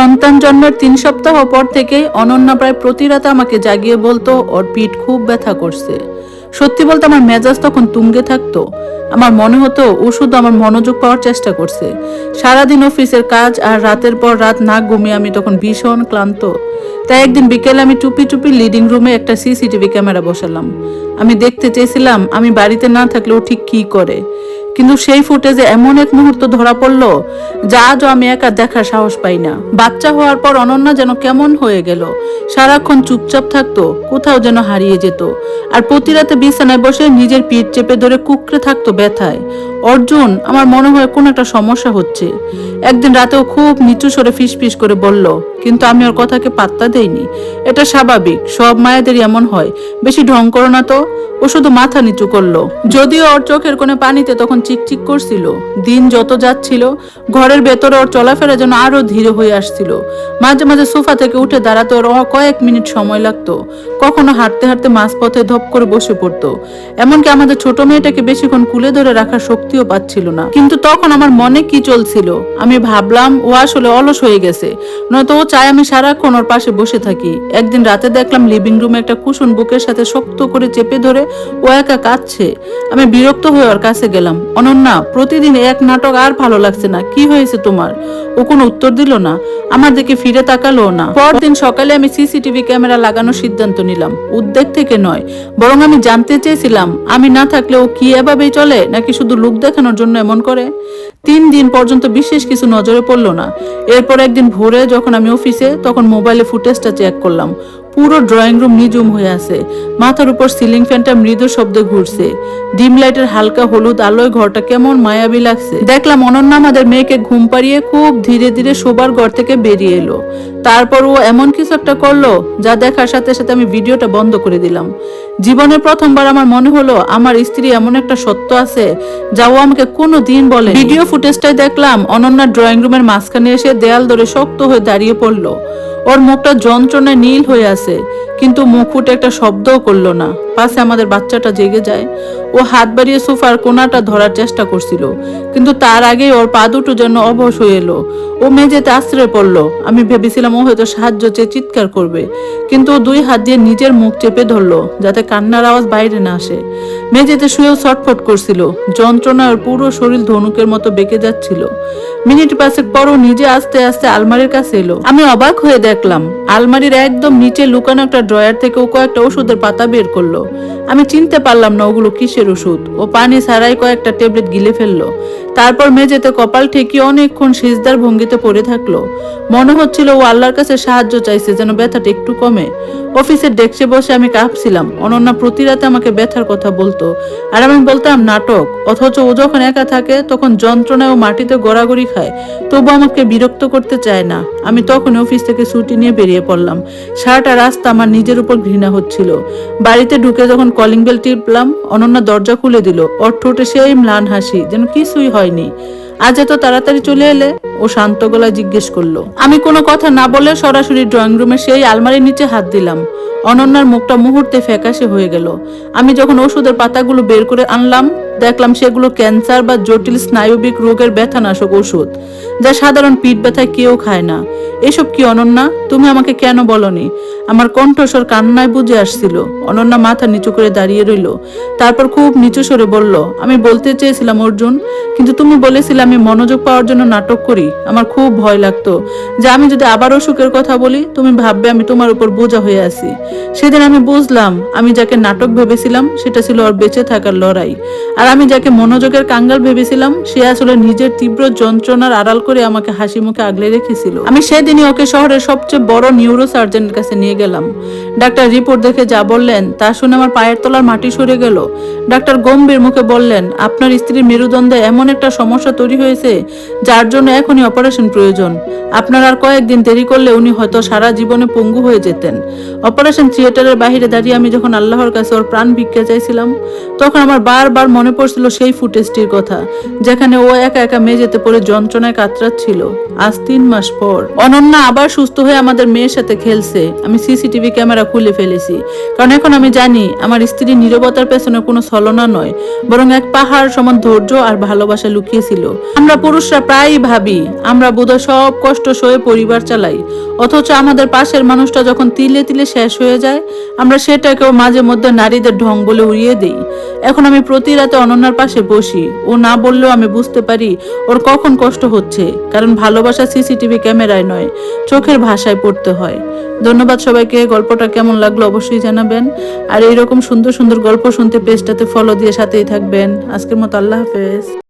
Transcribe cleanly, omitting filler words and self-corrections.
সন্তান জন্মের 3 সপ্তাহ পর থেকে অনন্যা প্রায় প্রতি রাতে আমাকে জাগিয়ে বলতো ওর পিঠ খুব ব্যথা করছে। সত্যি বলতে আমার মেজাজ তখন তুঙ্গে থাকতো। আমার মনে হতো ও শুধু আমার মনোযোগ পাওয়ার চেষ্টা করছে। সারাদিন অফিসের কাজ আর রাতের পর রাত না ঘুমিয়ে আমি তখন ভীষণ ক্লান্ত। তাই একদিন বিকেলে আমি টুপি টুপি লিডিং রুমে একটা সিসিটিভি ক্যামেরা বসালাম। আমি দেখতে চেয়েছিলাম আমি বাড়িতে না থাকলে ও ঠিক কি করে। কিন্তু সেই ফুটেজে এমন এক মুহূর্ত ধরা পড়লো যা আজও আমি একা দেখার সাহস পাই না। বাচ্চা হওয়ার পর অনন্যা যেন কেমন হয়ে গেল। সারাক্ষণ চুপচাপ থাকতো, কোথাও যেন হারিয়ে যেত। আর প্রতি রাতে বিছানায় বসে নিজের পিঠ চেপে ধরে কুঁকড়ে থাকতো ব্যথায়। অর্জুন, আমার মনে হয় কোনো একটা সমস্যা হচ্ছে। একদিন রাতেও খুব নিচু স্বরে ফিসফিস করে বলল, কিন্তু আমি ওর কথাকে পাত্তা দেইনি। এটা স্বাভাবিক, সব মায়েদেরই এমন হয়। বেশি ঢং করো না তো। ও শুধু মাথা নিচু করলো। যদিও ওর চোখের কোণে পানিতে তখন চিকচিক করছিল। দিন যত যাচ্ছিল ঘরের ভেতরে ওর চলাফেরা যেন আরো ধীরে হয়ে আসছিল। মাঝে মাঝে সোফা থেকে উঠে দাঁড়াতে ওর কয়েক মিনিট সময় লাগতো। কখনো হাঁটতে হাঁটতে মাঝপথে ধপ করে বসে পড়তো। এমনকি আমাদের ছোট মেয়েটাকে বেশিক্ষণ কুলে ধরে রাখার শক্তিও পাচ্ছিল না। কিন্তু তখন আমার মনে কি চলছিল? আমি ভাবলাম ও আসলে অলস হয়ে গেছে, নয়তো ও চায় আমি সারাক্ষণ ওর পাশে বসে থাকি। একদিন রাতে দেখলাম লিভিং রুমে একটা কুশন বুকের সাথে শক্ত করে চেপে ধরে ও একা কাঁদছে। আমি বিরক্ত হয়ে ওর কাছে গেলাম। অনন্যা, প্রতিদিন এক নাটক আর ভালো লাগছে না, কি হয়েছে তোমার? ও কোনো উত্তর দিল না, আমার দিকে ফিরে তাকালো না। পরদিন সকালে আমি সিসিটিভি ক্যামেরা লাগানোর সিদ্ধান্ত নিলাম। উদ্বেগ থেকে নয়, বরং আমি জানতে চেয়েছিলাম আমি না থাকলে ও কি এভাবেই চলে, নাকি শুধু লোক দেখানোর জন্য এমন করে। 3 দিন পর্যন্ত বিশেষ কিছু নজরে পড়লো না। এরপর একদিন ভোরে যখন আমি অফিসে, তখন মোবাইলে ফুটেজটা চেক করলাম। পুরো ড্রয়িং রুম নিঝুম হয়ে আছে। মাথার উপর সিলিং ফ্যানটা মৃদু শব্দে ঘুরছে। ডিম লাইটের হালকা হলুদ আলোয় ঘরটা কেমন মায়াবী লাগছে। দেখলাম অনন্যা আমাদের মেয়েকে ঘুম পাড়িয়ে খুব ধীরে ধীরে শোবার ঘর থেকে বেরিয়ে এলো। তারপর ও এমন কিছু একটা করলো যা দেখার সাথে সাথে আমি ভিডিওটা বন্ধ করে দিলাম। জীবনের প্রথমবার আমার মনে হলো আমার স্ত্রী এমন একটা সত্য আছে যা ও আমাকে কোনো দিন বলে। ভিডিও ফুটেজটাই দেখলাম অনন্যা ড্রয়িং রুমের মাঝখানে এসে দেয়াল ধরে শক্ত হয়ে দাঁড়িয়ে পড়লো। ওর মুখটা যন্ত্রণায় নীল হয়ে আছে, কিন্তু মুখ ফুটে একটা শব্দও করলো না। পাশে আমাদের বাচ্চাটা জেগে যায়। ও হাত বাড়িয়ে সোফার কোনাটা ধরার চেষ্টা করছিল, কিন্তু তার আগে ওর পা দুটো যেন অবশ হয়ে এলো। ও মেঝেতে আশ্রয় পড়লো। আমি ভেবেছিলাম ও হয়তো সাহায্য চেয়ে চিৎকার করবে, কিন্তু ও 2 হাত দিয়ে নিজের মুখ চেপে ধরলো যাতে কান্নার আওয়াজ বাইরে না আসে। মেঝেতে শুয়েও ছটফট করছিল। যন্ত্রণায় ওর পুরো শরীর ধনুকের মতো বেঁকে যাচ্ছিল। মিনিট 5 পরও নিজে আস্তে আস্তে আলমারির কাছে এলো। আমি অবাক হয়ে দেখলাম আলমারির একদম নিচে লুকানো একটা ড্রয়ার থেকে ও কয়েকটা ওষুধের পাতা বের করলো। আমি চিনতে পারলাম না ওগুলো কিসের ওষুধ। ও পানি ছাড়াই কয়েকটা ট্যাবলেট গিলে ফেললো। তারপর মেঝেতে কপাল ঠেকিয়ে অনেকক্ষণ সিজদার ভঙ্গিতে পড়ে থাকলো। মনে হচ্ছিল ও আল্লাহর কাছে সাহায্য চাইছে যেন ব্যথাটা একটু কমে। অফিসের ডেস্কে বসে আমি কাঁপছিলাম। অনন্যা প্রতি রাতে আমাকে ব্যথার কথা বলতো, আর আমি বলতাম নাটক। অথচ ও যখন একা থাকে তখন যন্ত্রণায় ও মাটিতে গড়াগড়ি খায়, তবু আমাকে বিরক্ত করতে চায় না। আমি তখন অফিস থেকে ছুটি নিয়ে বেরিয়ে পড়লাম। সারাটা রাস্তা আমার নিজের উপর ঘৃণা হচ্ছিল। বাড়িতে ঢুকে যখন কলিং বেল টিপলাম, অনন্যা দরজা খুলে দিল। ওর ঠোঁটে সেই ম্লান হাসি, যেন কিছুই হয়নি। আজ এত তাড়াতাড়ি চলে এলে? ও শান্ত গলায় জিজ্ঞেস করলো। আমি কোনো কথা না বলে সরাসরি ড্রয়িং রুমে সেই আলমারির নিচে হাত দিলাম। অনন্যার মুখটা মুহূর্তে ফ্যাকাশে হয়ে গেল। আমি যখন ওষুধের পাতাগুলো বের করে আনলাম, দেখলাম সেগুলো ক্যান্সার বা জটিল স্নায়বিক রোগের ব্যথানাশক ওষুধ, যা সাধারণ পিঠ ব্যথায় কেউ খায় না। এসব কি অনন্যা? তুমি আমাকে কেন বলনি? আমার কণ্ঠস্বর কান্নায় বুঝে আসছিল। অনন্যা মাথা নিচু করে দাঁড়িয়ে রইল। তারপর খুব নিচু স্বরে বলল, আমি বলতে চেয়েছিলাম অর্জুন, কিন্তু তুমি বলেছিলে আমি মনোযোগ পাওয়ার জন্য নাটক করি। আমার খুব ভয় লাগতো যে আমি যদি আবার অসুখের কথা বলি তুমি ভাববে আমি তোমার উপর বোঝা হয়ে আছি। সেদিন আমি বুঝলাম আমি যাকে নাটক ভেবেছিলাম সেটা ছিল ওর বেঁচে থাকার লড়াই, আর আমি যাকে মনোযোগের কাঙ্গাল ভেবেছিলাম সে আসলে নিজের তীব্র যন্ত্রণার আড়াল করে আমাকে হাসি মুখে আগলে রেখেছিল। আমি সেদিনই ওকে শহরের সবচেয়ে বড় নিউরো সার্জনের কাছে নিয়ে গেলাম। ডাক্তার রিপোর্ট দেখে যা বললেন তা শুনে আমার পায়ের তলার মাটি সরে গেল। ডাক্তার গম্ভীর মুখে বললেন, আপনার স্ত্রীর মেরুদণ্ডে এমন একটা সমস্যা তৈরি হয়েছে যার জন্য এখনই অপারেশন প্রয়োজন। আপনার আর কয়েকদিন দেরি করলে উনি হয়তো সারা জীবনে পঙ্গু হয়ে যেতেন। অপারেশন থিয়েটারের বাইরে দাঁড়িয়ে আমি যখন আল্লাহর কাছে ওর প্রাণ ভিক্ষা চাইছিলাম, তখন আমার বারবার মনে পড়ছিল সেই ফুটেজটির কথা, যেখানে ও একা একা মেঝেতে পড়ে যন্ত্রণায় কাতরাচ্ছিল। আজ 3 মাস পর অনন্যা আবার সুস্থ হয়ে আমাদের মেয়ের সাথে খেলছে। আমি সিসিটিভি ক্যামেরা খুলে ফেলেছি, কারণ এখন আমি জানি আমার স্ত্রীর নীরবতার পেছনে কোনো ছলনা নয়, বরং এক পাহাড় সমান ধৈর্য আর ভালোবাসা লুকিয়েছিল। আমরা পুরুষরা প্রায়ই ভাবি আমরা বোধহয় সব কষ্ট সয়ে পরিবার চালাই, অথচ আমাদের পাশের মানুষটা যখন তিলে তিলে শেষ হয়ে যায় আমরা সেটাকেও মাঝে মধ্যে নারীদের ঢং বলে উড়িয়ে দেই। এখন আমি প্রতি রাতে অনন্যার পাশে বসি, ও না বললেও আমি বুঝতে পারি ওর কখন কষ্ট হচ্ছে, কারণ ভালোবাসা সিসিটিভি ক্যামেরায় নয়, চোখের ভাষায় পড়তে হয়। ধন্যবাদ সবাইকে। গল্পটা কেমন লাগলো অবশ্যই জানাবেন, আর এইরকম সুন্দর সুন্দর গল্প শুনতে পেজটাতে ফলো দিয়ে সাথেই থাকবেন। আজকের মতো আল্লাহ হাফেজ।